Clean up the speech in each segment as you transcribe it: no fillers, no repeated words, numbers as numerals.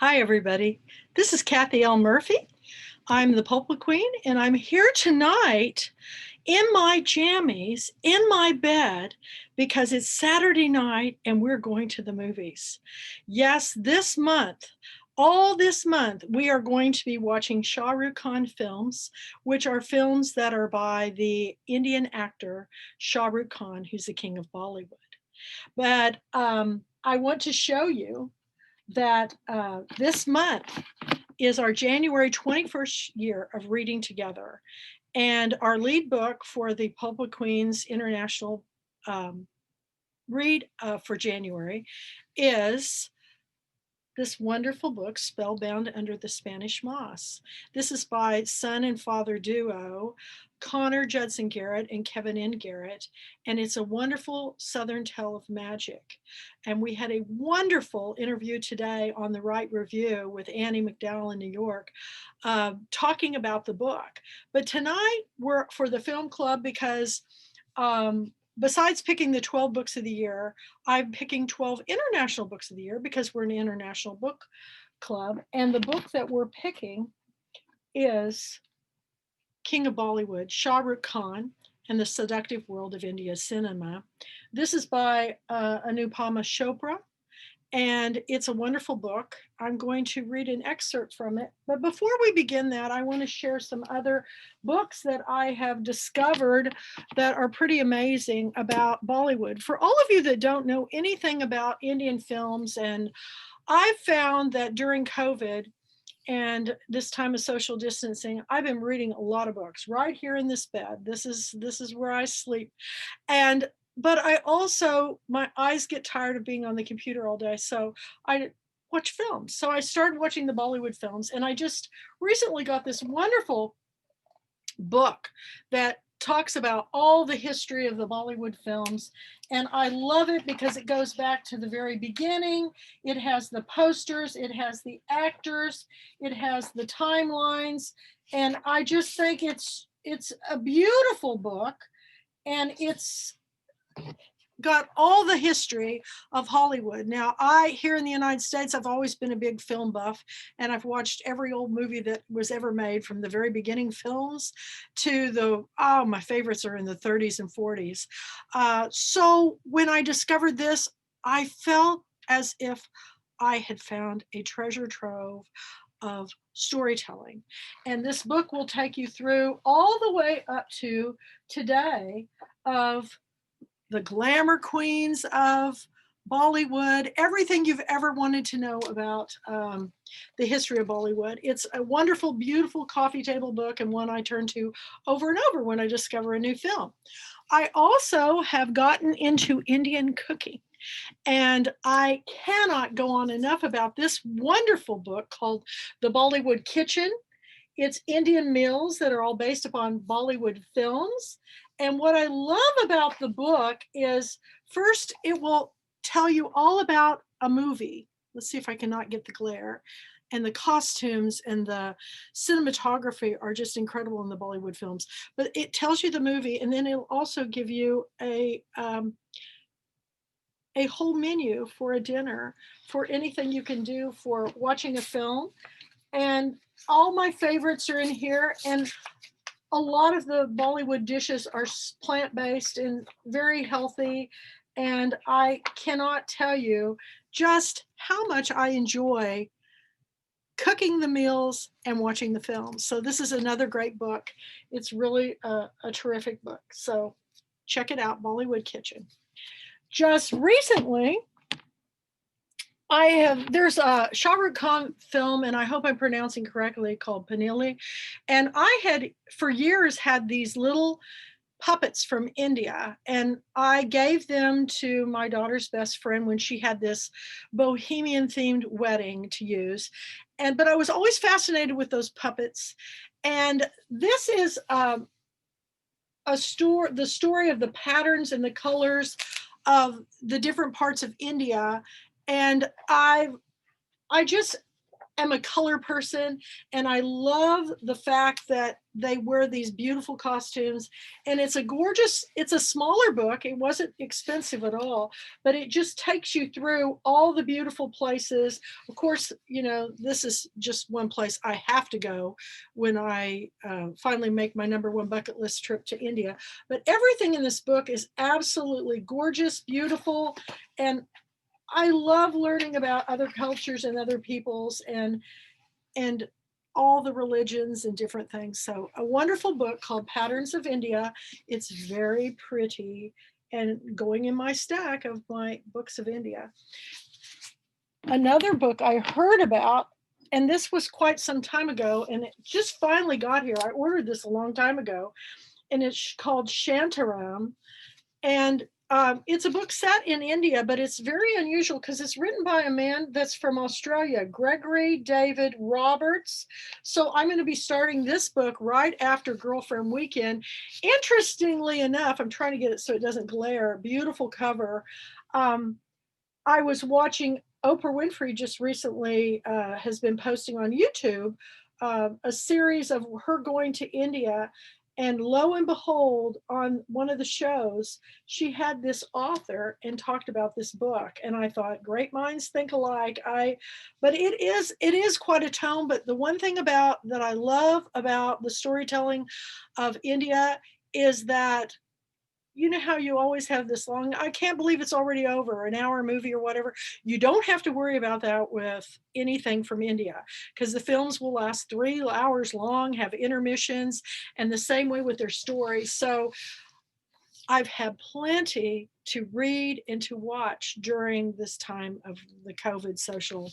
Hi, everybody. This is Kathy L. Murphy. I'm the Pulpwood Queen, and I'm here tonight in my jammies, in my bed, because it's Saturday night and we're going to the movies. Yes, this month, all this month, we are going to be watching Shah Rukh Khan films, which are films that are by the Indian actor Shah Rukh Khan, who's the king of Bollywood. But I want to show you that this month is our January 21st year of reading together. And our lead book for the Pulpwood Queen's International read for January is this wonderful book, Spellbound Under the Spanish Moss. This is by son and father duo, Connor Judson Garrett and Kevin N. Garrett, and it's a wonderful Southern tale of magic. And we had a wonderful interview today on the Right Review with Annie McDowell in New York, talking about the book. But tonight we're for the film club because besides picking the 12 books of the year, I'm picking 12 international books of the year because we're an international book club. And the book that we're picking is King of Bollywood, Shah Rukh Khan and the Seductive World of India Cinema. This is by Anupama Chopra, and it's a wonderful book. I'm going to read an excerpt from it. But before we begin that, I want to share some other books that I have discovered that are pretty amazing about Bollywood. For all of you that don't know anything about Indian films, and I've found that during COVID and this time of social distancing, I've been reading a lot of books right here in this bed. This is where I sleep. And but I also, my eyes get tired of being on the computer all day. So I watch films. So I started watching the Bollywood films, and I just recently got this wonderful book that talks about all the history of the Bollywood films. And I love it because it goes back to the very beginning. It has the posters, it has the actors, it has the timelines. And I just think it's a beautiful book, and it's got all the history of Hollywood. Now, here in the United States, I've always been a big film buff, and I've watched every old movie that was ever made, from the very beginning films to my favorites are in the 30s and 40s. So when I discovered this, I felt as if I had found a treasure trove of storytelling. And this book will take you through all the way up to today of the glamour queens of Bollywood, everything you've ever wanted to know about the history of Bollywood. It's a wonderful, beautiful coffee table book, and one I turn to over and over when I discover a new film. I also have gotten into Indian cooking, and I cannot go on enough about this wonderful book called The Bollywood Kitchen. It's Indian meals that are all based upon Bollywood films. And what I love about the book is, first, it will tell you all about a movie. Let's see if I cannot get the glare. And the costumes and the cinematography are just incredible in the Bollywood films. But it tells you the movie, and then it'll also give you a whole menu for a dinner, for anything you can do for watching a film. And all my favorites are in here, and a lot of the Bollywood dishes are plant-based and very healthy, and I cannot tell you just how much I enjoy cooking the meals and watching the films. So this is another great book. It's really a terrific book. So check it out, Bollywood Kitchen. Just recently, there's a Shah Rukh Khan film, and I hope I'm pronouncing correctly, called Panili. And I had for years had these little puppets from India, and I gave them to my daughter's best friend when she had this bohemian themed wedding to use. But I was always fascinated with those puppets. And this is the story of the patterns and the colors of the different parts of India. And I just am a color person, and I love the fact that they wear these beautiful costumes. And it's a gorgeous, it's a smaller book. It wasn't expensive at all, but it just takes you through all the beautiful places. Of course, you know, this is just one place I have to go when I finally make my #1 bucket list trip to India. But everything in this book is absolutely gorgeous, beautiful, and I love learning about other cultures and other peoples and all the religions and different things. So a wonderful book called Patterns of India. It's very pretty and going in my stack of my books of India. Another book I heard about, and this was quite some time ago, and it just finally got here. I ordered this a long time ago, and it's called Shantaram. And it's a book set in India, but it's very unusual because it's written by a man that's from Australia, Gregory David Roberts. So I'm going to be starting this book right after Girlfriend Weekend. Interestingly enough, I'm trying to get it so it doesn't glare. Beautiful cover. I was watching Oprah Winfrey just recently has been posting on YouTube a series of her going to India. And lo and behold, on one of the shows, she had this author and talked about this book. And I thought, great minds think alike. But it is quite a tome. But the one thing about that I love about the storytelling of India is that you know how you always have this long, I can't believe it's already over, an hour movie or whatever. You don't have to worry about that with anything from India because the films will last 3 hours long, have intermissions, and the same way with their stories. So I've had plenty to read and to watch during this time of the COVID social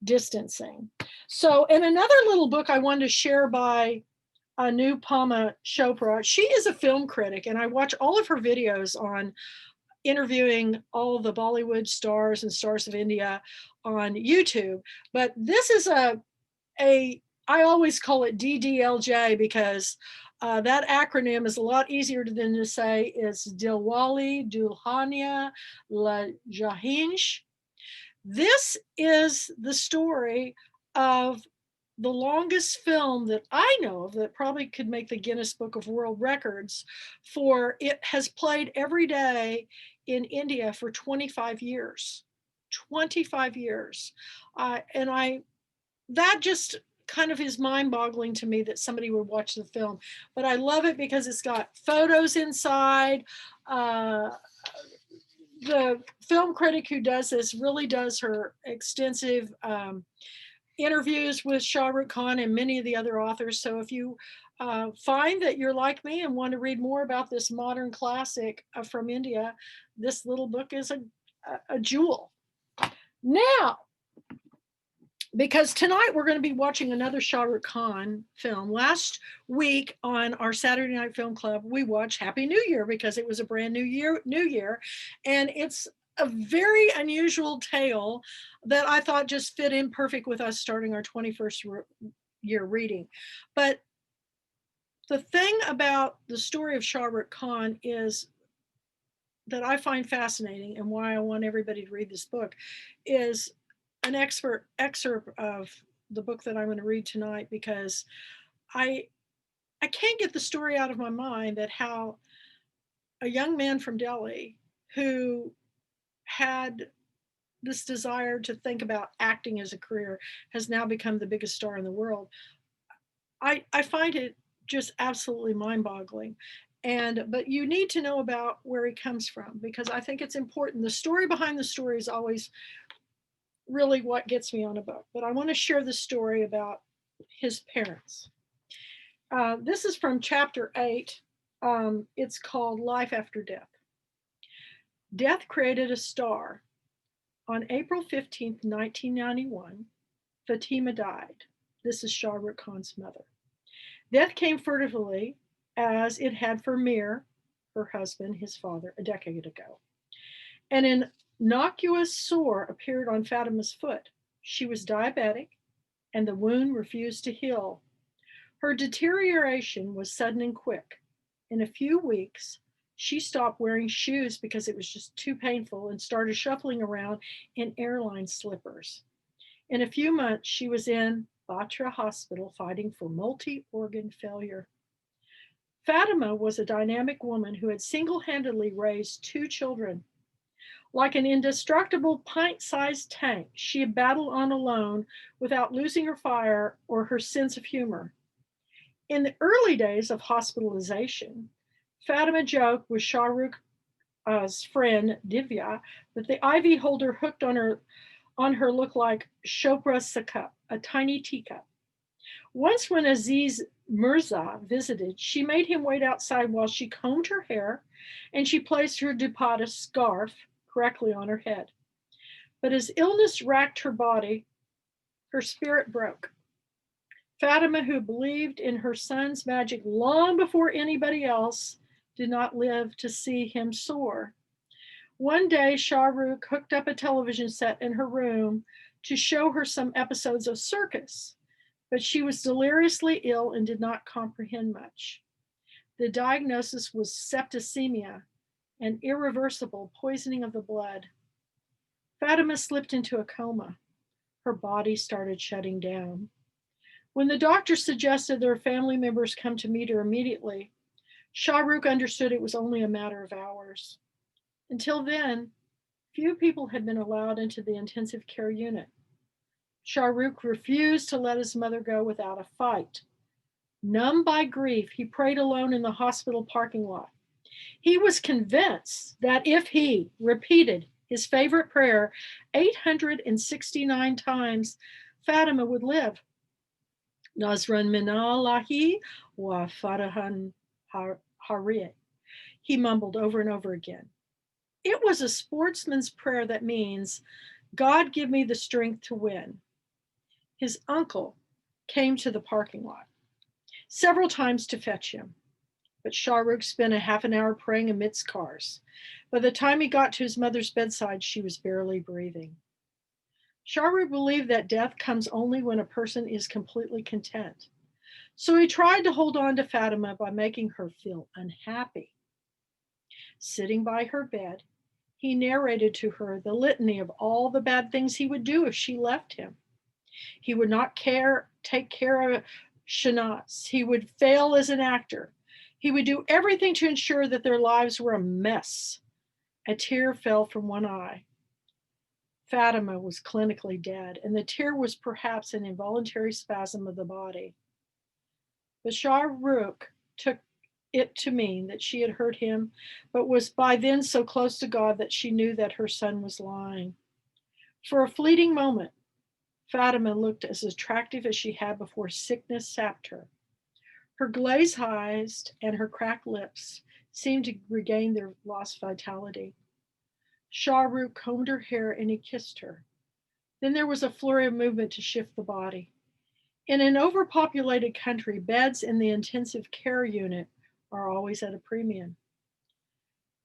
distancing. So, and another little book I wanted to share by Anupama Chopra. She is a film critic, and I watch all of her videos on interviewing all the Bollywood stars and stars of India on YouTube. But this is a I always call it DDLJ because that acronym is a lot easier than to say. It's Dilwali Dulhania La Jahinch. This is the story of the longest film that I know of that probably could make the Guinness Book of World Records for it has played every day in India for 25 years. 25 years. And that just kind of is mind boggling to me that somebody would watch the film. But I love it because it's got photos inside. Uh, the film critic who does this really does her extensive interviews with Shah Rukh Khan and many of the other authors. So if you find that you're like me and want to read more about this modern classic from India, this little book is a jewel. Now, because tonight we're going to be watching another Shah Rukh Khan film. Last week on our Saturday Night Film Club, we watched Happy New Year because it was a brand new year, and it's a very unusual tale that I thought just fit in perfect with us starting our 21st year reading. But the thing about the story of Shah Rukh Khan is that I find fascinating and why I want everybody to read this book is an excerpt of the book that I'm going to read tonight because I I can't get the story out of my mind that how a young man from Delhi who had this desire to think about acting as a career has now become the biggest star in the world. I find it just absolutely mind-boggling. And but you need to know about where he comes from because I think it's important. The story behind the story is always really what gets me on a book. But I want to share the story about his parents. This is from chapter 8. It's called Life After Death. Death created a star. On April 15th, 1991, Fatima died. This is Shah Rukh Khan's mother. Death came furtively, as it had for Mir, her husband, his father, a decade ago. An innocuous sore appeared on Fatima's foot. She was diabetic, and the wound refused to heal. Her deterioration was sudden and quick. In a few weeks, she stopped wearing shoes because it was just too painful and started shuffling around in airline slippers. In a few months, she was in Batra Hospital fighting for multi-organ failure. Fatima was a dynamic woman who had single-handedly raised two children. Like an indestructible pint-sized tank, she had battled on alone without losing her fire or her sense of humor. In the early days of hospitalization, Fatima joked with Shah Rukh's friend Divya that the IV holder hooked on her looked like Chopra's cup, a tiny teacup. Once, when Aziz Mirza visited, she made him wait outside while she combed her hair and she placed her dupatta scarf correctly on her head. But as illness racked her body, her spirit broke. Fatima, who believed in her son's magic long before anybody else, did not live to see him soar. One day, Shah Rukh hooked up a television set in her room to show her some episodes of circus, but she was deliriously ill and did not comprehend much. The diagnosis was septicemia, an irreversible poisoning of the blood. Fatima slipped into a coma. Her body started shutting down. When the doctor suggested their family members come to meet her immediately, Shah Rukh understood it was only a matter of hours. Until then, few people had been allowed into the intensive care unit. Shah Rukh refused to let his mother go without a fight. Numb by grief, he prayed alone in the hospital parking lot. He was convinced that if he repeated his favorite prayer 869 times, Fatima would live. Nasran minallahi wa farahan hariyah, he mumbled over and over again. It was a sportsman's prayer that means, God, give me the strength to win. His uncle came to the parking lot several times to fetch him, but Shah Rukh spent a half an hour praying amidst cars. By the time he got to his mother's bedside, she was barely breathing. Shah Rukh believed that death comes only when a person is completely content. So he tried to hold on to Fatima by making her feel unhappy. Sitting by her bed, he narrated to her the litany of all the bad things he would do if she left him. He would not take care of Shanaz. He would fail as an actor. He would do everything to ensure that their lives were a mess. A tear fell from one eye. Fatima was clinically dead, and the tear was perhaps an involuntary spasm of the body. But Shah Rukh took it to mean that she had hurt him, but was by then so close to God that she knew that her son was lying. For a fleeting moment, Fatima looked as attractive as she had before sickness sapped her. Her glazed eyes and her cracked lips seemed to regain their lost vitality. Shah Rukh combed her hair and he kissed her. Then there was a flurry of movement to shift the body. In an overpopulated country, beds in the intensive care unit are always at a premium.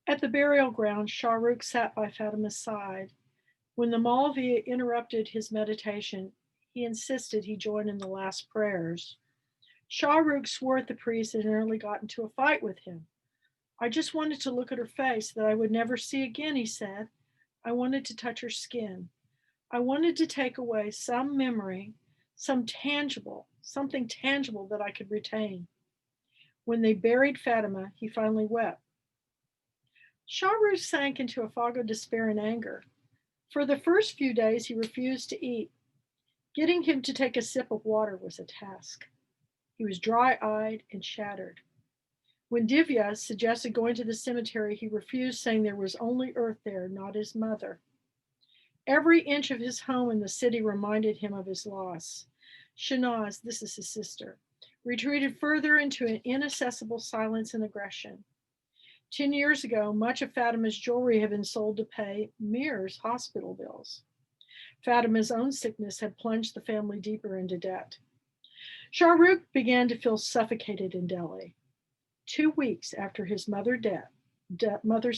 At the burial ground, Shah Rukh sat by Fatima's side. When the Maulvi interrupted his meditation, he insisted he join in the last prayers. Shah Rukh swore at the priest and nearly got into a fight with him. I just wanted to look at her face that I would never see again, he said. I wanted to touch her skin. I wanted to take away some memory, something tangible that I could retain. When they buried Fatima, he finally wept. Shah Rukh sank into a fog of despair and anger. For the first few days, he refused to eat. Getting him to take a sip of water was a task. He was dry-eyed and shattered. When Divya suggested going to the cemetery, he refused, saying there was only earth there, not his mother. Every inch of his home in the city reminded him of his loss. Shanaz, this is his sister, retreated further into an inaccessible silence and aggression. 10 years ago, much of Fatima's jewelry had been sold to pay Mir's hospital bills. Fatima's own sickness had plunged the family deeper into debt. Shah Rukh began to feel suffocated in Delhi. 2 weeks after his mother's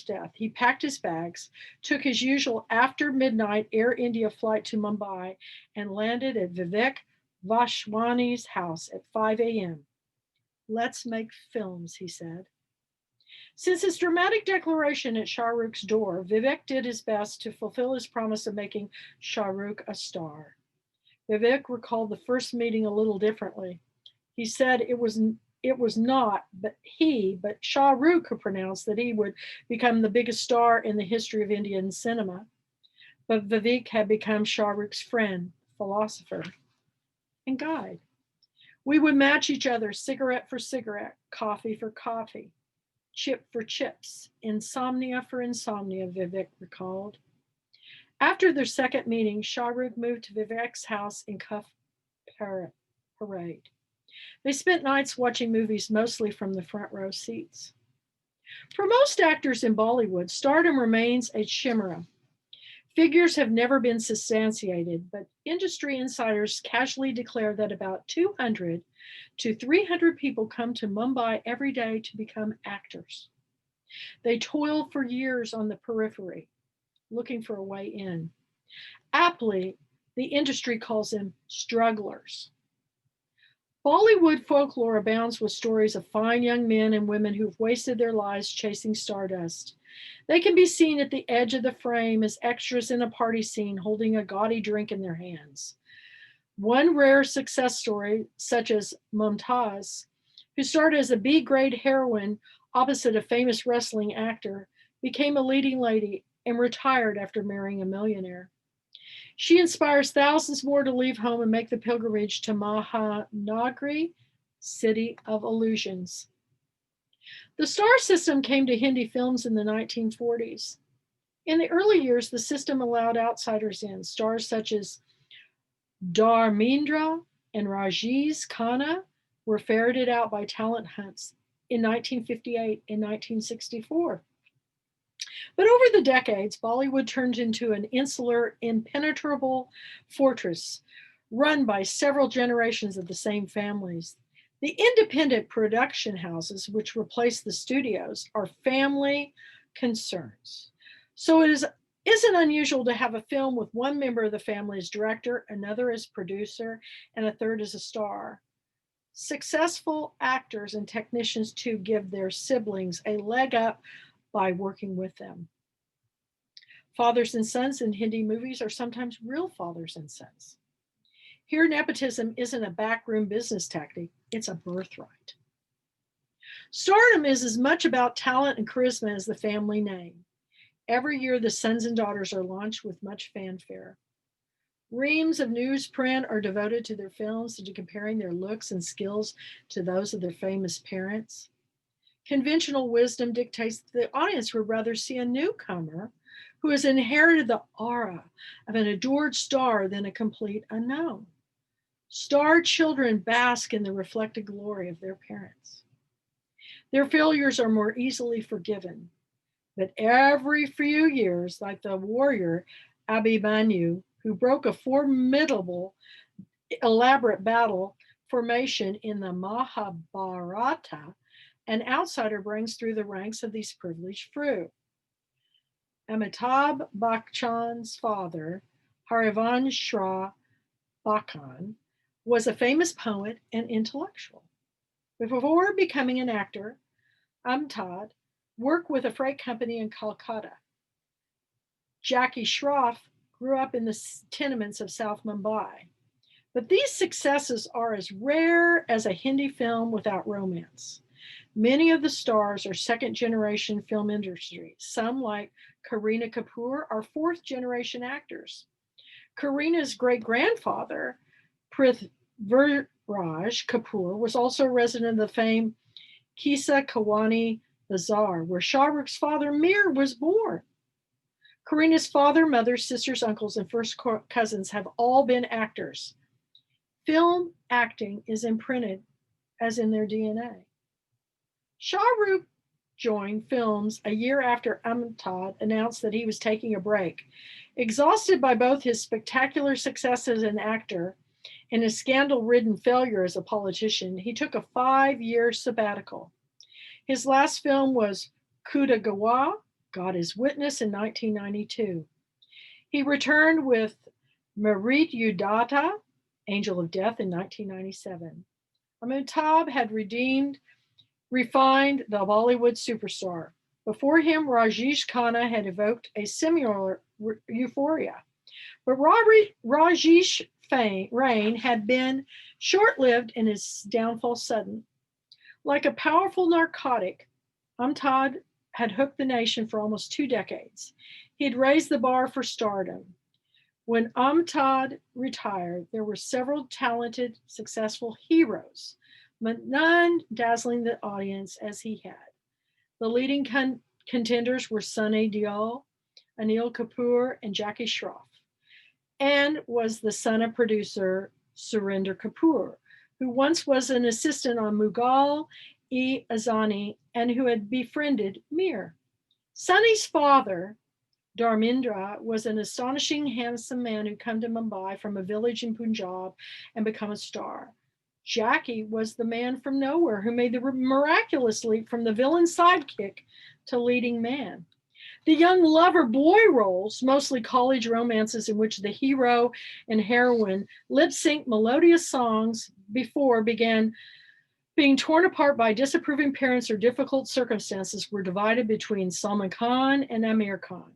death, he packed his bags, took his usual after midnight Air India flight to Mumbai, and landed at Vivek Vashwani's house at 5 a.m. Let's make films, he said. Since his dramatic declaration at Shah Rukh's door, Vivek did his best to fulfill his promise of making Shah Rukh a star. Vivek recalled the first meeting a little differently. He said it was not but Shah Rukh who pronounced that he would become the biggest star in the history of Indian cinema. But Vivek had become Shah Rukh's friend, philosopher, and guide. We would match each other cigarette for cigarette, coffee for coffee, chip for chips, insomnia for insomnia, Vivek recalled. After their second meeting, Shah Rukh moved to Vivek's house in Cuff Parade. They spent nights watching movies mostly from the front row seats. For most actors in Bollywood, stardom remains a chimera. Figures have never been substantiated, but industry insiders casually declare that about 200 to 300 people come to Mumbai every day to become actors. They toil for years on the periphery, looking for a way in. Aptly, the industry calls them strugglers. Bollywood folklore abounds with stories of fine young men and women who've wasted their lives chasing stardust. They can be seen at the edge of the frame as extras in a party scene holding a gaudy drink in their hands. One rare success story, such as Mumtaz, who started as a B-grade heroine opposite a famous wrestling actor, became a leading lady and retired after marrying a millionaire. She inspires thousands more to leave home and make the pilgrimage to Mahanagri, city of illusions. The star system came to Hindi films in the 1940s. In the early years, the system allowed outsiders in. Stars such as Dharmendra and Rajesh Khanna were ferreted out by talent hunts in 1958 and 1964. But over the decades, Bollywood turned into an insular, impenetrable fortress run by several generations of the same families. The independent production houses, which replaced the studios, are family concerns. So isn't unusual to have a film with one member of the family as director, another as producer, and a third as a star. Successful actors and technicians too give their siblings a leg up by working with them. Fathers and sons in Hindi movies are sometimes real fathers and sons. Here, nepotism isn't a backroom business tactic, it's a birthright. Stardom is as much about talent and charisma as the family name. Every year, the sons and daughters are launched with much fanfare. Reams of newsprint are devoted to their films and to comparing their looks and skills to those of their famous parents. Conventional wisdom dictates that the audience would rather see a newcomer who has inherited the aura of an adored star than a complete unknown. Star children bask in the reflected glory of their parents. Their failures are more easily forgiven, but every few years, like the warrior Abhimanyu, who broke a formidable, elaborate battle formation in the Mahabharata, an outsider brings through the ranks of these privileged few. Amitabh Bachchan's father, Harivansh Bachchan, was a famous poet and intellectual. Before becoming an actor, Amitabh worked with a freight company in Calcutta. Jackie Shroff grew up in the tenements of South Mumbai. But these successes are as rare as a Hindi film without romance. Many of the stars are second generation film industry. Some, like Kareena Kapoor, are fourth generation actors. Kareena's great grandfather, Prithviraj Kapoor, was also a resident of the famed Kisa Kawani Bazaar, where Shah Rukh's father, Mir, was born. Kareena's father, mother, sisters, uncles, and first cousins have all been actors. Film acting is imprinted as in their DNA. Shah Rukh joined films a year after Amitabh announced that he was taking a break. Exhausted by both his spectacular success as an actor and his scandal-ridden failure as a politician, he took a 5-year sabbatical. His last film was Kuda Gawa, God is Witness, in 1992. He returned with Marit Udata, Angel of Death, in 1997. Amitabh had refined the Bollywood superstar. Before him, Rajesh Khanna had evoked a similar euphoria. But Rajesh reign had been short-lived and his downfall sudden. Like a powerful narcotic, Umtad had hooked the nation for almost 2 decades. He had raised the bar for stardom. When Umtad retired, there were several talented, successful heroes, but none dazzling the audience as he had. The leading contenders were Sunny Deol, Anil Kapoor, and Jackie Shroff, and was the son of producer Surinder Kapoor, who once was an assistant on Mughal-e-Azani and who had befriended Mir. Sunny's father, Dharmendra, was an astonishing, handsome man who come to Mumbai from a village in Punjab and become a star. Jackie was the man from nowhere who made the miraculous leap from the villain sidekick to leading man. The young lover boy roles, mostly college romances in which the hero and heroine lip sync melodious songs before began being torn apart by disapproving parents or difficult circumstances, were divided between Salman Khan and Amir Khan.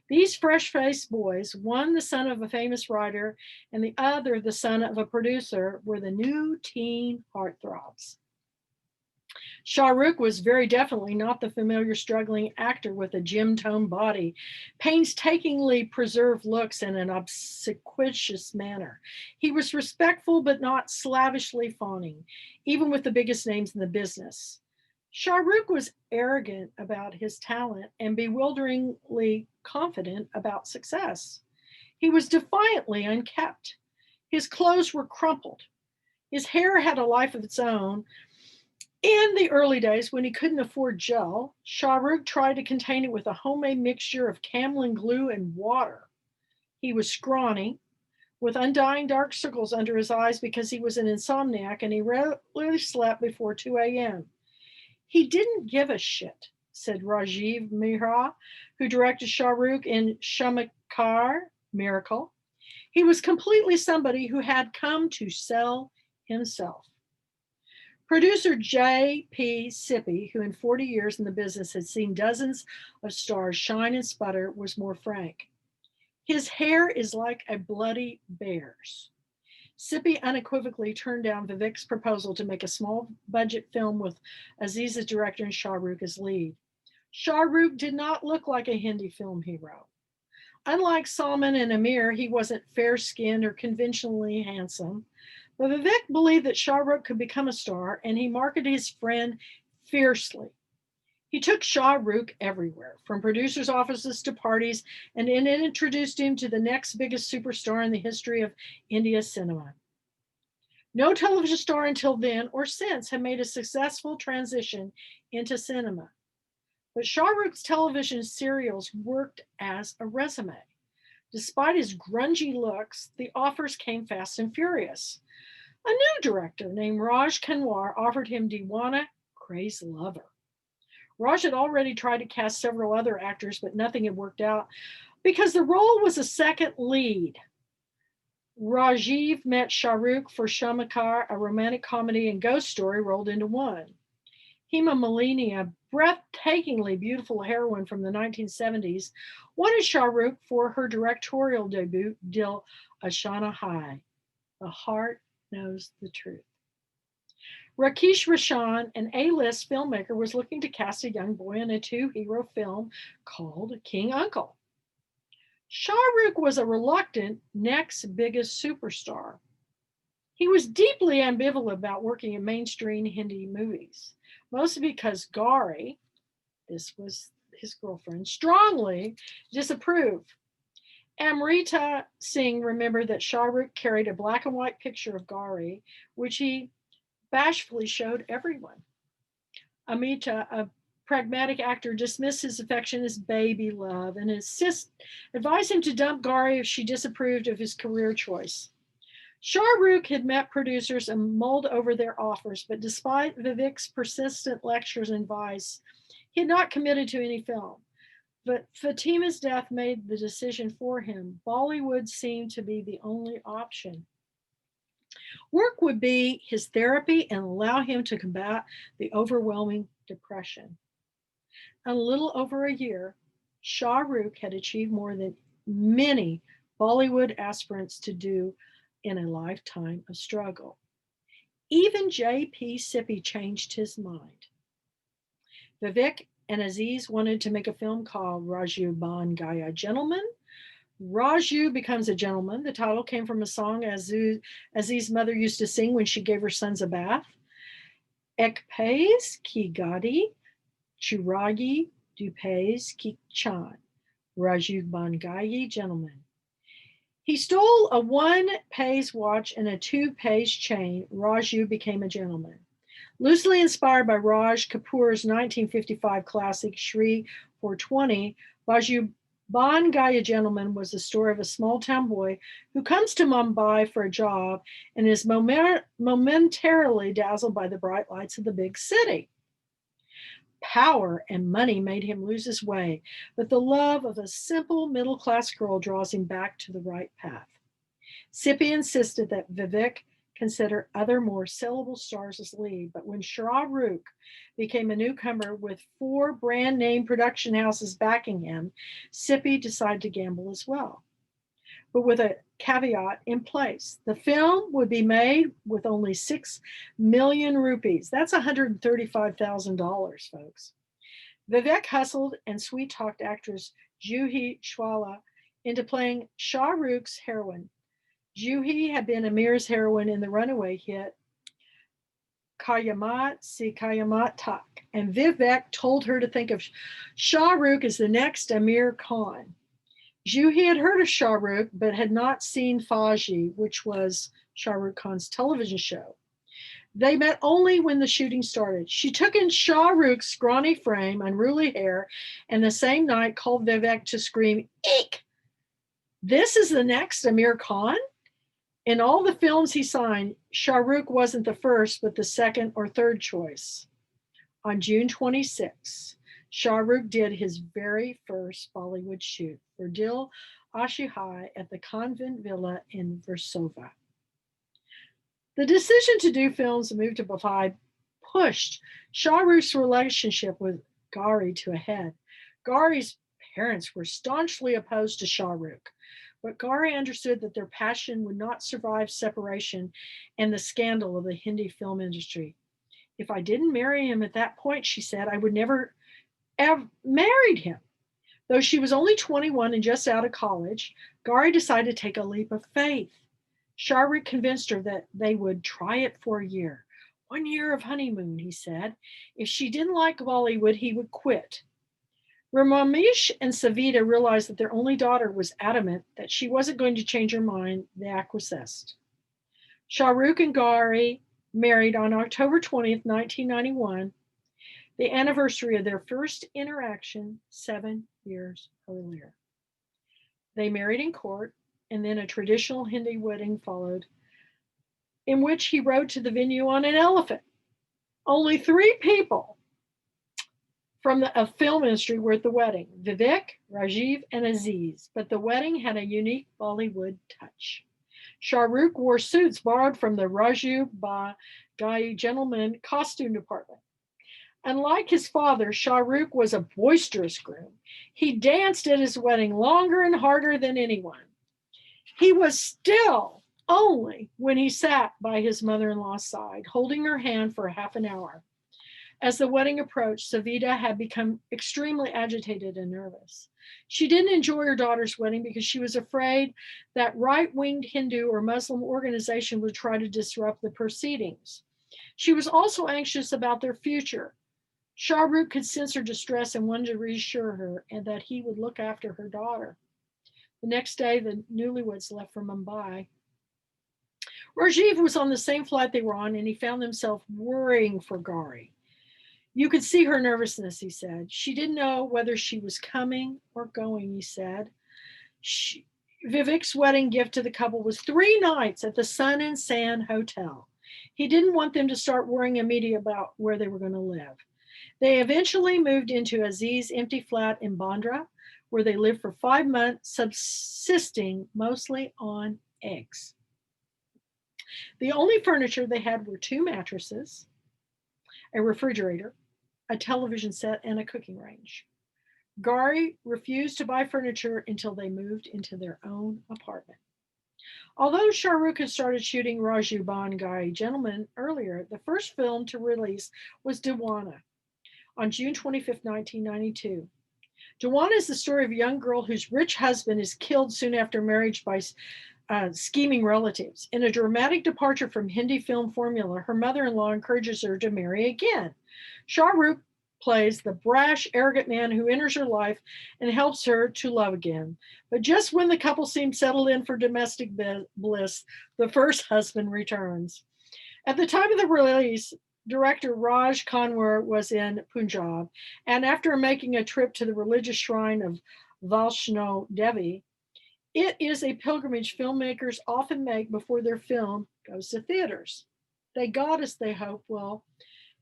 These fresh-faced boys, one the son of a famous writer and the other the son of a producer, were the new teen heartthrobs. Shah Rukh was very definitely not the familiar struggling actor with a gym-toned body, painstakingly preserved looks, and an obsequious manner. He was respectful but not slavishly fawning, even with the biggest names in the business. Shah Rukh was arrogant about his talent and bewilderingly confident about success. He was defiantly unkempt. His clothes were crumpled. His hair had a life of its own. In the early days, when he couldn't afford gel, Shah Rukh tried to contain it with a homemade mixture of Camlin glue and water. He was scrawny, with undying dark circles under his eyes because he was an insomniac and he rarely slept before 2 a.m. He didn't give a shit, said Rajiv Mehra, who directed Shah Rukh in Shamakar, Miracle. He was completely somebody who had come to sell himself. Producer J.P. Sippy, who in 40 years in the business had seen dozens of stars shine and sputter, was more frank. His hair is like a bloody bear's. Sippy unequivocally turned down Vivek's proposal to make a small budget film with Aziz as director and Shah Rukh as lead. Shah Rukh did not look like a Hindi film hero. Unlike Salman and Amir, he wasn't fair-skinned or conventionally handsome. But Vivek believed that Shah Rukh could become a star, and he marketed his friend fiercely. He took Shah Rukh everywhere, from producers' offices to parties, and introduced him to the next biggest superstar in the history of India cinema. No television star until then or since had made a successful transition into cinema. But Shah Rukh's television serials worked as a resume. Despite his grungy looks, the offers came fast and furious. A new director named Raj Kanwar offered him Deewana, Crazed Lover. Raj had already tried to cast several other actors, but nothing had worked out because the role was a second lead. Rajiv met Shah Rukh for Shamakar, a romantic comedy and ghost story rolled into one. Hema Malini, a breathtakingly beautiful heroine from the 1970s, wanted Shah Rukh for her directorial debut, Dil Ashana Hai. The heart knows the truth. Rakesh Roshan, an A-list filmmaker, was looking to cast a young boy in a two-hero film called King Uncle. Shah Rukh was a reluctant next biggest superstar. He was deeply ambivalent about working in mainstream Hindi movies, mostly because Gauri, this was his girlfriend, strongly disapproved. Amrita Singh remembered that Shah Rukh carried a black and white picture of Gauri, which he bashfully showed everyone. Amita, a pragmatic actor, dismissed his affection as baby love and advised him to dump Gauri if she disapproved of his career choice. Shah Rukh had met producers and mulled over their offers, but despite Vivek's persistent lectures and advice, he had not committed to any film. But Fatima's death made the decision for him. Bollywood seemed to be the only option. Work would be his therapy and allow him to combat the overwhelming depression. In a little over a year, Shah Rukh had achieved more than many Bollywood aspirants to do in a lifetime of struggle. Even J.P. Sippy changed his mind. Vivek and Aziz wanted to make a film called Raju Ban Gaya Gentleman. Raju becomes a gentleman. The title came from a song Aziz's mother used to sing when she gave her sons a bath. Ek pays ki gadi, churagi du pays ki chan. Raju Ban Gaya Gentleman. He stole a 1 pays watch and a 2 pays chain. Raju became a gentleman. Loosely inspired by Raj Kapoor's 1955 classic Shri 420, Raju Ban Gaya Gentleman was the story of a small town boy who comes to Mumbai for a job and is momentarily dazzled by the bright lights of the big city. Power and money made him lose his way, but the love of a simple middle-class girl draws him back to the right path. Sippy insisted that Vivek consider other more sellable stars as lead, but when Shah Rukh became a newcomer with 4 brand name production houses backing him, Sippy decided to gamble as well, but with a caveat in place. The film would be made with only 6 million rupees. That's $135,000, folks. Vivek hustled and sweet-talked actress Juhi Chawla into playing Shah Rukh's heroine. Juhi had been Amir's heroine in the runaway hit Kayamat Si Kayamat Tak, and Vivek told her to think of Shah Rukh as the next Amir Khan. Juhi had heard of Shah Rukh, but had not seen Fauji, which was Shah Rukh Khan's television show. They met only when the shooting started. She took in Shah Rukh's scrawny frame, unruly hair, and the same night called Vivek to scream, "Eek! This is the next Amir Khan?" In all the films he signed, Shah Rukh wasn't the first, but the second or third choice. On June 26, Shah Rukh did his very first Bollywood shoot for Dil Ashihai at the convent villa in Versova. The decision to do films and move to Mumbai pushed Shah Rukh's relationship with Gauri to a head. Gauri's parents were staunchly opposed to Shah Rukh, but Gauri understood that their passion would not survive separation and the scandal of the Hindi film industry. If I didn't marry him at that point, she said, I would never have married him. Though she was only 21 and just out of college, Gauri decided to take a leap of faith. Shah Rukh convinced her that they would try it for a year. 1 year of honeymoon, he said. If she didn't like Bollywood, he would quit. Ramesh and Savita realized that their only daughter was adamant that she wasn't going to change her mind. They acquiesced. Shah Rukh and Gauri married on October 20th, 1991, the anniversary of their first interaction 7 years earlier. They married in court, and then a traditional Hindi wedding followed, in which he rode to the venue on an elephant. Only 3 people from the film industry were at the wedding: Vivek, Rajiv, and Aziz, but the wedding had a unique Bollywood touch. Shah Rukh wore suits borrowed from the Raju Ban Gaya Gentleman costume department. Unlike his father, Shah Rukh was a boisterous groom. He danced at his wedding longer and harder than anyone. He was still only when he sat by his mother-in-law's side, holding her hand for half an hour. As the wedding approached, Savita had become extremely agitated and nervous. She didn't enjoy her daughter's wedding because she was afraid that right-winged Hindu or Muslim organization would try to disrupt the proceedings. She was also anxious about their future. Shah Rukh could sense her distress and wanted to reassure her and that he would look after her daughter. The next day, the newlyweds left for Mumbai. Rajiv was on the same flight they were on, and he found himself worrying for Gauri. You could see her nervousness, he said. She didn't know whether she was coming or going, he said. Vivek's wedding gift to the couple was 3 nights at the Sun and Sand Hotel. He didn't want them to start worrying immediately about where they were going to live. They eventually moved into Aziz's empty flat in Bandra, where they lived for 5 months, subsisting mostly on eggs. The only furniture they had were 2 mattresses, a refrigerator, a television set, and a cooking range. Gauri refused to buy furniture until they moved into their own apartment. Although Shah Rukh had started shooting Raju Bangai Gentleman earlier, the first film to release was Dewana on June 25th, 1992. Dewana is the story of a young girl whose rich husband is killed soon after marriage by scheming relatives. In a dramatic departure from Hindi film formula, her mother-in-law encourages her to marry again. Shah Rukh plays the brash, arrogant man who enters her life and helps her to love again. But just when the couple seems settled in for domestic bliss, the first husband returns. At the time of the release, director Raj Kanwar was in Punjab, and after making a trip to the religious shrine of Vaishno Devi, it is a pilgrimage filmmakers often make before their film goes to theaters. They goddess, they hope, will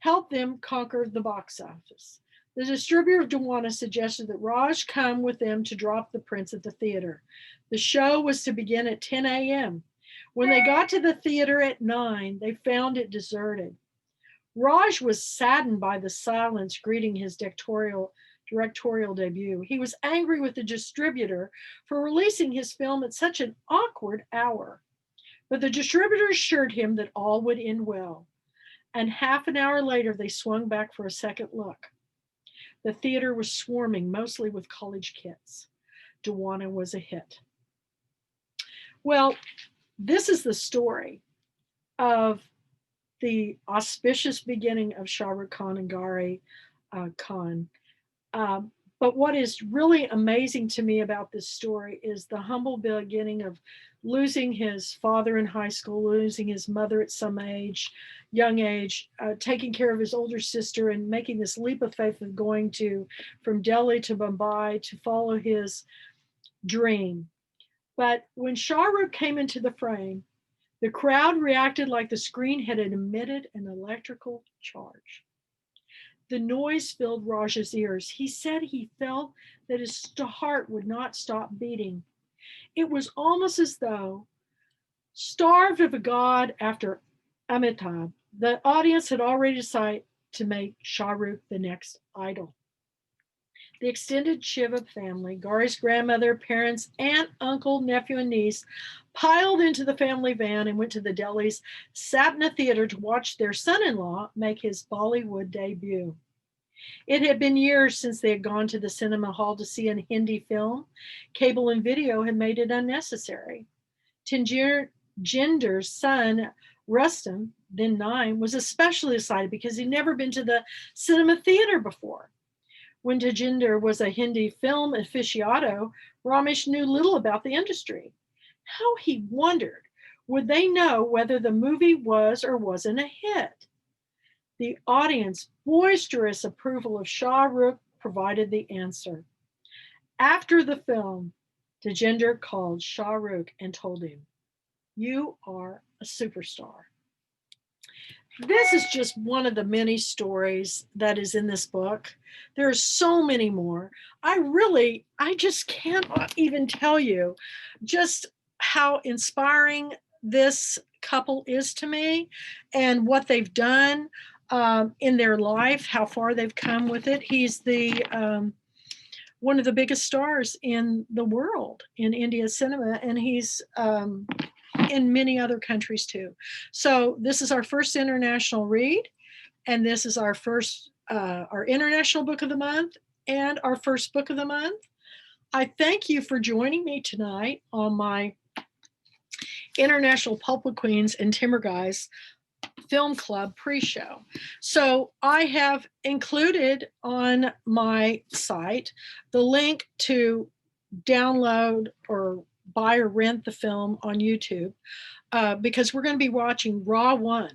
help them conquer the box office. The distributor of Dewana suggested that Raj come with them to drop the prince at the theater. The show was to begin at 10 a.m. When they got to the theater at 9, they found it deserted. Raj was saddened by the silence greeting his directorial debut. He was angry with the distributor for releasing his film at such an awkward hour. But the distributor assured him that all would end well. And half an hour later, they swung back for a second look. The theater was swarming, mostly with college kids. Dewana was a hit. Well, this is the story of the auspicious beginning of Shah Rukh Khan and Gauri Khan. But what is really amazing to me about this story is the humble beginning of losing his father in high school, losing his mother at some young age, taking care of his older sister, and making this leap of faith of going from Delhi to Mumbai to follow his dream. But when Shah Rukh came into the frame, the crowd reacted like the screen had emitted an electrical charge. The noise filled Raj's ears. He said he felt that his heart would not stop beating. It was almost as though, starved of a god after Amitabh, the audience had already decided to make Shah Rukh the next idol. The extended Shiva family, Gauri's grandmother, parents, aunt, uncle, nephew, and niece, piled into the family van and went to the Delhi's Satna Theater to watch their son-in-law make his Bollywood debut. It had been years since they had gone to the cinema hall to see a Hindi film. Cable and video had made it unnecessary. Jinder's son, Rustam, then 9, was especially excited because he'd never been to the cinema theater before. When Tejinder was a Hindi film aficionado, Ramesh knew little about the industry. How he wondered, would they know whether the movie was or wasn't a hit? The audience's boisterous approval of Shah Rukh provided the answer. After the film, Tejinder called Shah Rukh and told him, "You are a superstar." This is just one of the many stories that is in this book. There are so many more. I just can't even tell you just how inspiring this couple is to me and what they've done in their life, how far they've come with it. He's the one of the biggest stars in the world in India cinema, and he's in many other countries too. So this is our first international read, and this is our first our international book of the month and our first book of the month. I thank you for joining me tonight on my International Pulpwood Queens and Timber Guys Film Club pre-show. So I have included on my site the link to download or buy or rent the film on YouTube because we're going to be watching Raw One.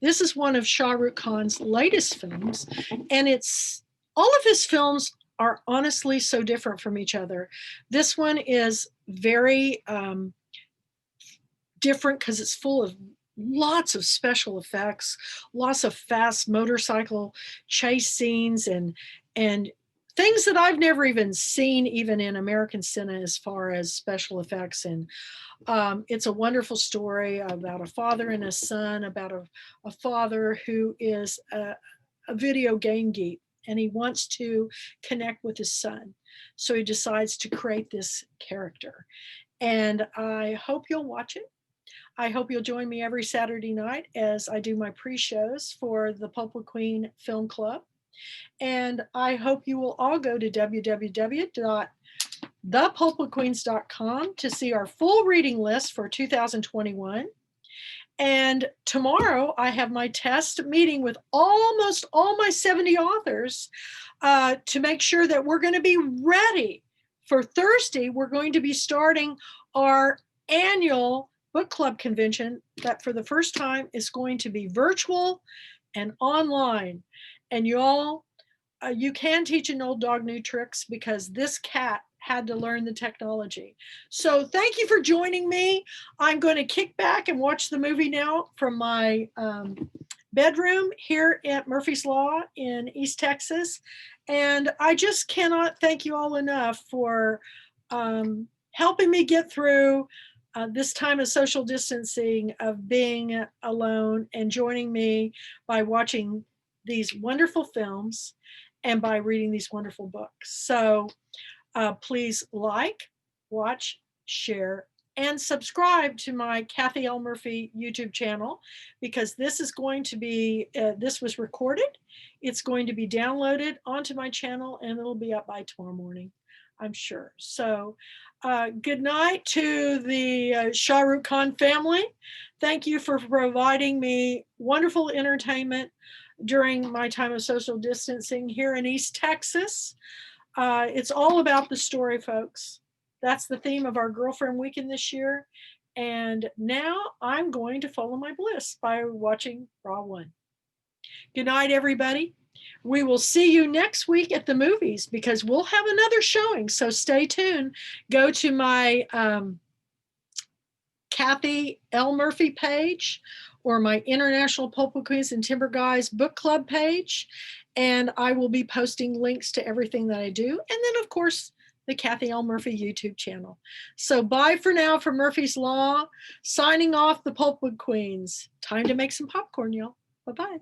This is one of Shah Rukh Khan's latest films, and it's all of his films are honestly so different from each other. This one is very different because it's full of lots of special effects, lots of fast motorcycle chase scenes, and things that I've never even seen even in American cinema as far as special effects. And it's a wonderful story about a father and a son, about a father who is a video game geek, and he wants to connect with his son. So he decides to create this character. and I hope you'll watch it. I hope you'll join me every Saturday night as I do my pre-shows for the Pulpwood Queen Film Club. And I hope you will all go to www.thepulpwoodqueens.com to see our full reading list for 2021. And tomorrow I have my test meeting with almost all my 70 authors to make sure that we're going to be ready for Thursday. We're going to be starting our annual book club convention that for the first time is going to be virtual and online. And you all, you can teach an old dog new tricks because this cat had to learn the technology. So thank you for joining me. I'm going to kick back and watch the movie now from my bedroom here at Murphy's Law in East Texas. And I just cannot thank you all enough for helping me get through this time of social distancing, of being alone, and joining me by watching these wonderful films and by reading these wonderful books. So please like, watch, share, and subscribe to my Kathy L. Murphy YouTube channel, because this is going to be, this was recorded. It's going to be downloaded onto my channel and it'll be up by tomorrow morning, I'm sure. So good night to the Shah Rukh Khan family. Thank you for providing me wonderful entertainment during my time of social distancing here in East Texas. It's all about the story, folks. That's the theme of our Girlfriend Weekend this year. And now I'm going to follow my bliss by watching Raw 1. Good night, everybody. We will see you next week at the movies because we'll have another showing. So stay tuned. Go to my Kathy L. Murphy page or my International Pulpwood Queens and Timber Guys book club page. And I will be posting links to everything that I do. And then, of course, the Kathy L. Murphy YouTube channel. So bye for now from Murphy's Law. Signing off, the Pulpwood Queens. Time to make some popcorn, y'all. Bye-bye.